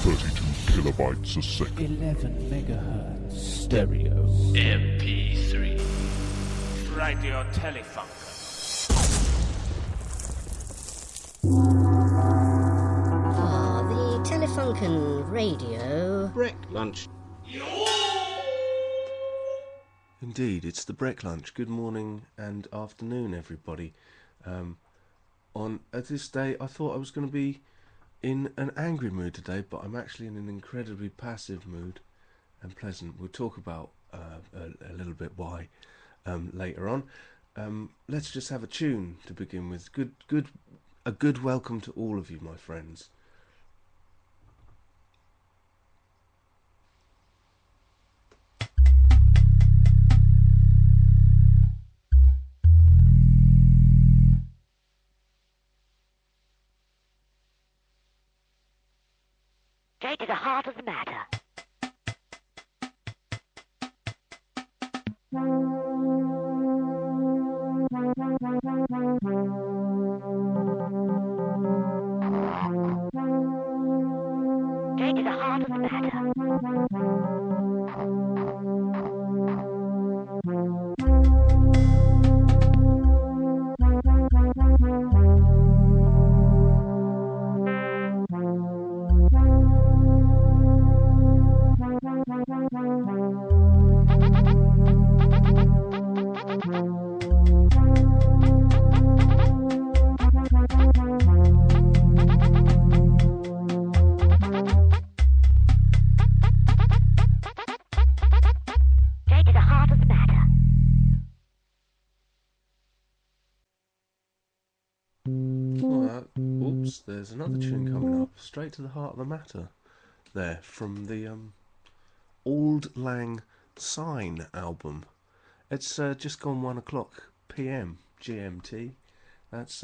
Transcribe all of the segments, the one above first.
32 kilobytes a second. 11 megahertz stereo. MP3. Radio Telefunken. The Telefunken Radio. Break lunch. Indeed, it's the break lunch. Good morning and afternoon, everybody. On this day, I thought I was going to be in an angry mood today, but I'm actually in an incredibly passive mood and pleasant. We'll talk about a little bit why later on. Let's just have a tune to begin with. A good welcome to all of you, my friends. Straight to the heart of the matter. Straight to the heart of the matter. Oops, there's another tune coming up. Straight to the heart of the matter. There, from the Auld Lang Syne album. It's just gone 1 o'clock PM GMT. That's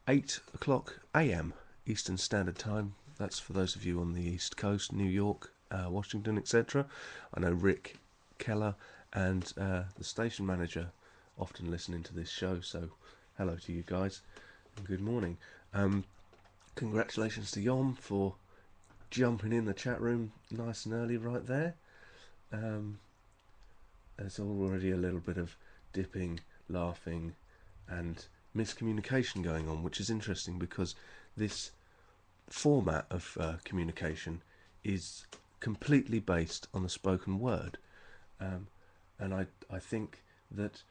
8 o'clock AM Eastern Standard Time. That's for those of you on the East Coast, New York, Washington, etc. I know Rick Keller and the station manager often listening to this show, so hello to you guys and good morning. Congratulations to Yom for jumping in the chat room nice and early right there. There's already a little bit of dipping, laughing and miscommunication going on, which is interesting because this format of communication is completely based on the spoken word, and I think that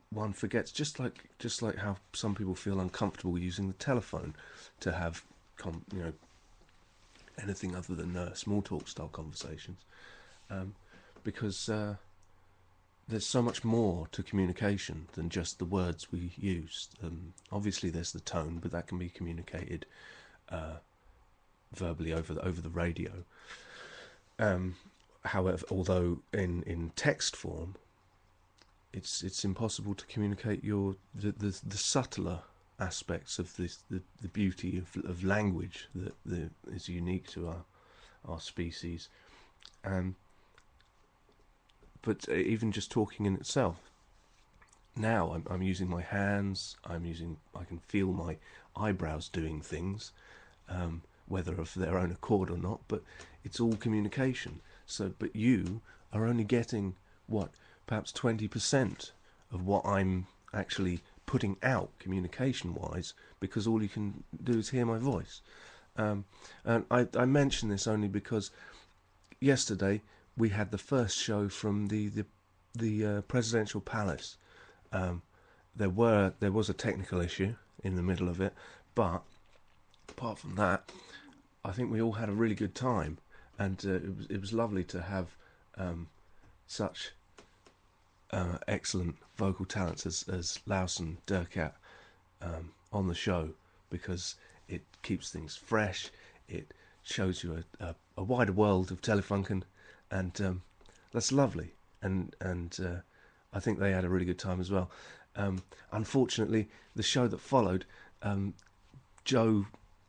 one forgets, just like how some people feel uncomfortable using the telephone to have anything other than small talk style conversations, because there's so much more to communication than just the words we use. Obviously there's the tone, but that can be communicated verbally over the radio. However, although in text form, it's impossible to communicate the subtler aspects of the beauty of language that is unique to our species. But even just talking in itself, now I'm using my hands. I can feel my eyebrows doing things, whether of their own accord or not. But it's all communication. So, but you are only getting perhaps 20% of what I'm actually putting out communication-wise, because all you can do is hear my voice. And I mention this only because yesterday we had the first show from the presidential palace. There was a technical issue in the middle of it, but apart from that, I think we all had a really good time, and it was lovely to have such excellent vocal talents as Laus and Durkat on the show, because it keeps things fresh. It shows you a wider world of Telefunken, and that's lovely. And I think they had a really good time as well. Unfortunately, the show that followed, Joe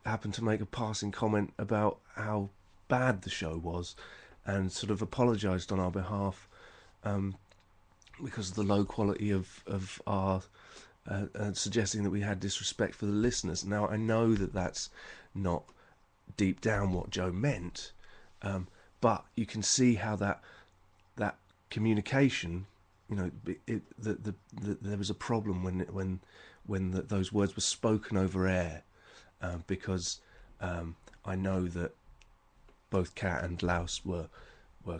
happened to make a passing comment about how bad the show was, and sort of apologised on our behalf because of the low quality of our suggesting that we had disrespect for the listeners. Now, I know that that's not deep down what Joe meant, but you can see how that communication, there was a problem when those words were spoken over air, because I know that both Kat and Laus were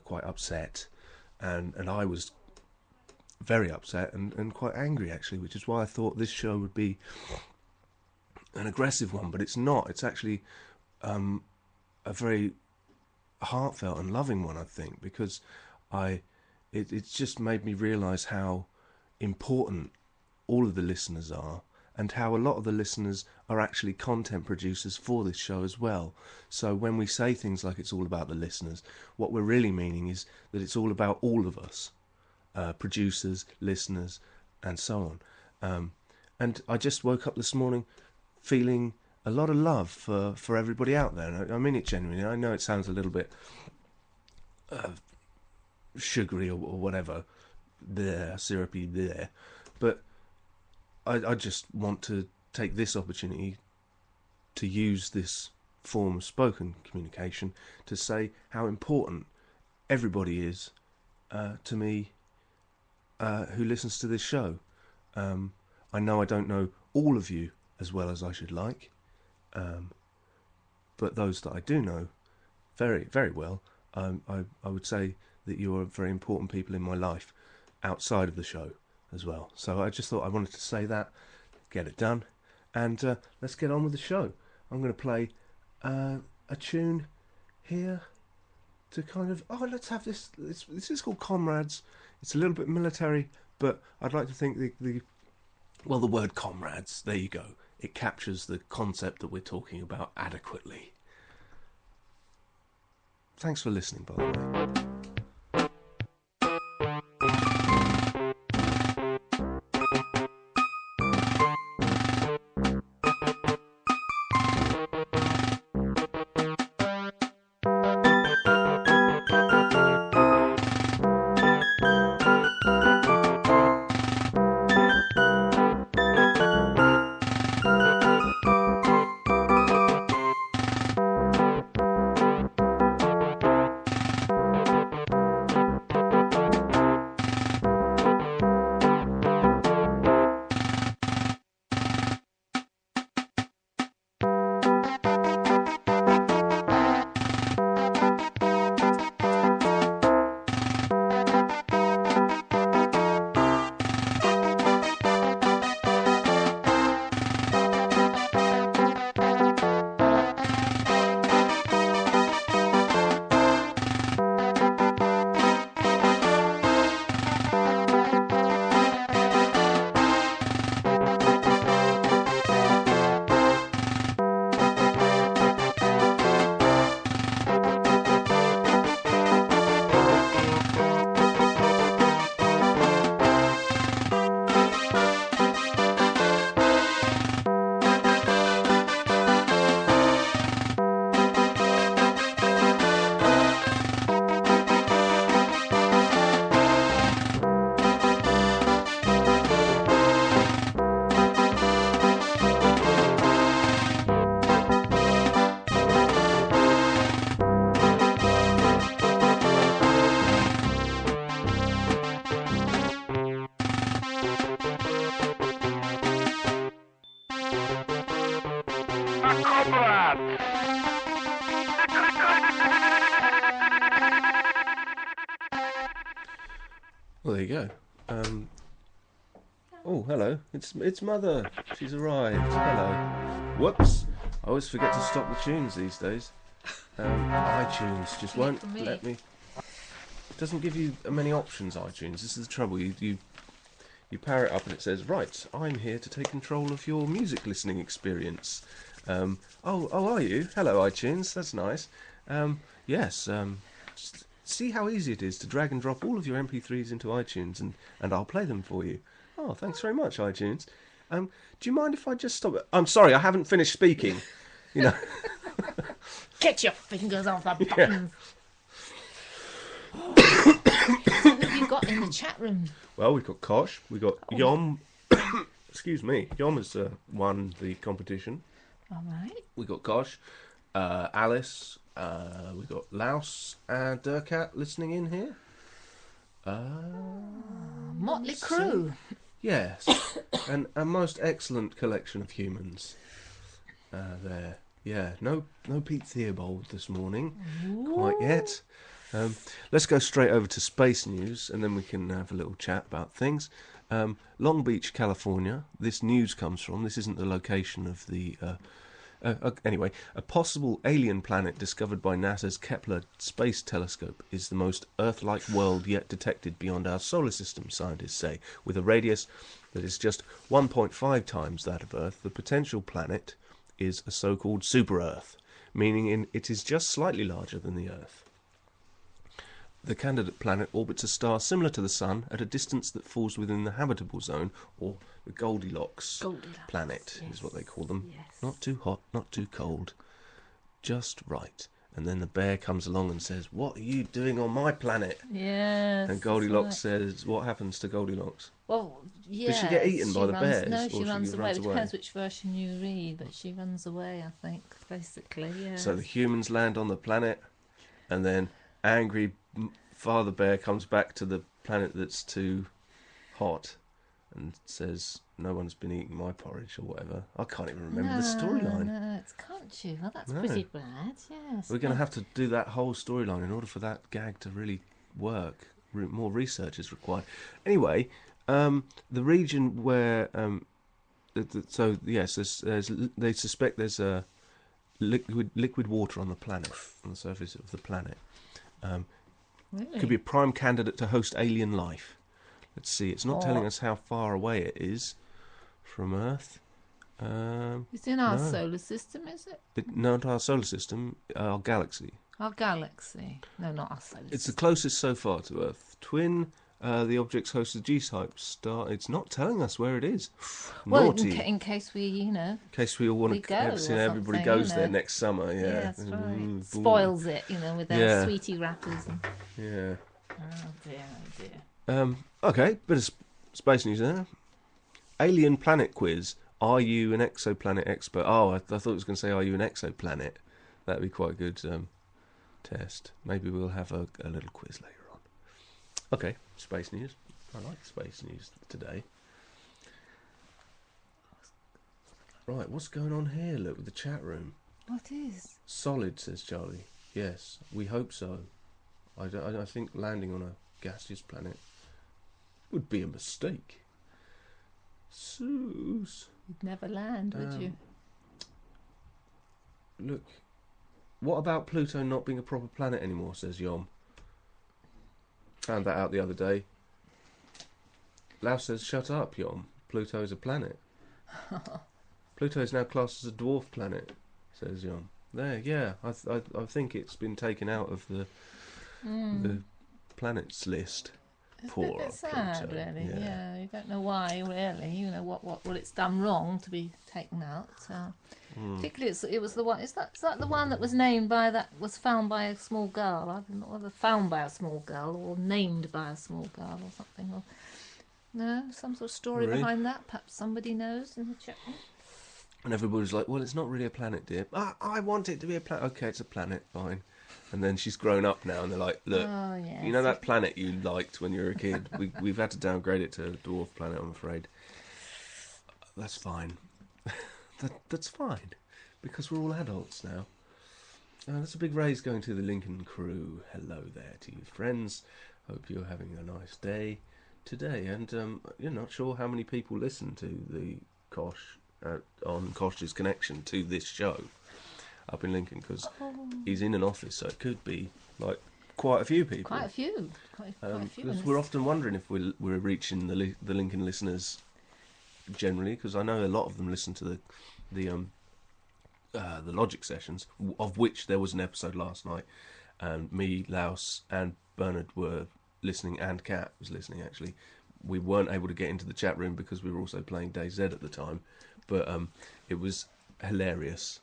quite upset, and I was very upset and quite angry, actually, which is why I thought this show would be an aggressive one, but it's not. It's actually a very heartfelt and loving one, I think, because it's just made me realise how important all of the listeners are, and how a lot of the listeners are actually content producers for this show as well. So when we say things like it's all about the listeners, what we're really meaning is that it's all about all of us. Producers, listeners, and so on. And I just woke up this morning feeling a lot of love for everybody out there. And I mean it genuinely. I know it sounds a little bit sugary or whatever, syrupy there, but I just want to take this opportunity to use this form of spoken communication to say how important everybody is to me, who listens to this show. I know I don't know all of you as well as I should like, but those that I do know very, very well, I would say that you are very important people in my life outside of the show as well. So I just thought I wanted to say that, get it done, and let's get on with the show. I'm going to play a tune here to kind of, let's have this. This is called Comrades. It's a little bit military, but I'd like to think the word comrades, there you go. It captures the concept that we're talking about adequately. Thanks for listening, by the way. Well, there you go. Oh, hello. It's Mother. She's arrived. Hello. Whoops. I always forget to stop the tunes these days. iTunes just won't let me. It doesn't give you many options, iTunes. This is the trouble. You power it up and it says, right, I'm here to take control of your music listening experience. Oh, are you? Hello, iTunes. That's nice. Yes. Just see how easy it is to drag and drop all of your MP3s into iTunes, and I'll play them for you. Oh, thanks very much, iTunes. Do you mind if I just stop it? I'm sorry, I haven't finished speaking. You know. Get your fingers off the buttons. So who have you got in the chat room? Well, we've got Kosh, we've got Yom, Excuse me. Yom has won the competition. All right. We got Kosh, Alice, we got Laos and Durkat listening in here. Motley Crue. Yes, and a most excellent collection of humans there. Yeah, no Pete Theobald this morning, quite yet. Let's go straight over to space news, and then we can have a little chat about things. Long Beach, California. This news comes from. This isn't the location of the. Anyway, a possible alien planet discovered by NASA's Kepler Space Telescope is the most Earth-like world yet detected beyond our solar system, scientists say. With a radius that is just 1.5 times that of Earth, the potential planet is a so-called super-Earth, meaning it is just slightly larger than the Earth. The candidate planet orbits a star similar to the Sun at a distance that falls within the habitable zone, or the Goldilocks planet, yes. is what they call them. Yes. Not too hot, not too cold, just right. And then the bear comes along and says, "What are you doing on my planet?" Yes. And Goldilocks right. says, "What happens to Goldilocks?" Well, yeah. Does she get eaten by the bears, No, or she she runs away. runs It away? depends which version you read, but she runs away, I think, basically, yeah. So the humans land on the planet, and then angry Father Bear comes back to the planet that's too hot and says, "No one's been eating my porridge," or whatever. I can't even remember the storyline. No, it's can't you? Well, that's No. pretty bad, yes. We're going to have to do that whole storyline in order for that gag to really work. More research is required. Anyway, the region where... so, yes, they suspect there's a liquid water on the planet, on the surface of the planet. Really? Could be a prime candidate to host alien life. Let's see, it's not telling us how far away it is from Earth. It's in our no. solar system, is it? Not our solar system, our galaxy. Our galaxy. No, not our solar It's the system. closest so far to Earth. Twin, the object's host a G-type star. It's not telling us where it is. Well, Naughty. in case we, In case we all want we to... go Everybody something, goes you there know. next summer, yeah. that's right. Boom. Spoils it, with their Yeah. sweetie wrappers. And... Yeah. Oh dear. Okay, bit of space news there. Alien planet quiz. Are you an exoplanet expert? Oh, I thought it was going to say, are you an exoplanet? That'd be quite a good test. Maybe we'll have a little quiz later on. Okay, space news. I like space news today. Right, what's going on here? Look, with the chat room. What is? Solid, says Charlie. Yes, we hope so. I think landing on a gaseous planet would be a mistake. Suze. You'd never land, would you? Look, what about Pluto not being a proper planet anymore, says Yom. Found that out the other day. Lau says, shut up, Yom. Pluto is a planet. Pluto is now classed as a dwarf planet, says Yom. There, yeah, I think it's been taken out of the planets list. It's Poor a bit old sad, Pluto. really. Yeah. Yeah, you don't know why, really. What it's done wrong to be taken out. Particularly, it was the one. Is that the one that was was found by a small girl? I don't know whether found by a small girl or named by a small girl or something. Or no, some sort of story Really? behind that. Perhaps somebody knows in the chat room. And everybody's like, well, it's not really a planet, dear. I want it to be a planet. Okay, it's a planet, fine. And then she's grown up now, and they're like, look, Oh, yes. you know that planet you liked when you were a kid? We've had to downgrade it to a dwarf planet, I'm afraid. That's fine. That's fine, because we're all adults now. That's a big raise going to the Lincoln crew. Hello there to you, friends. Hope you're having a nice day today. And you're not sure how many people listen to the Kosh on Kosh's connection to this show up in Lincoln, because he's in an office, so it could be like quite a few people. Quite a few. Quite a few. Because we're often wondering if we're reaching the Lincoln listeners generally, because I know a lot of them listen to the Logic sessions, of which there was an episode last night, and me, Laos, and Bernard were listening, and Kat was listening. Actually, we weren't able to get into the chat room because we were also playing DayZ at the time, but it was hilarious.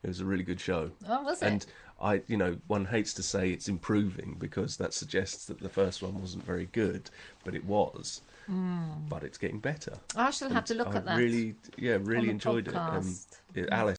It was a really good show. Oh, was it? And one hates to say it's improving because that suggests that the first one wasn't very good, but it was. but it's getting better. I shall have to look I at that. really on the enjoyed it. podcast. Alice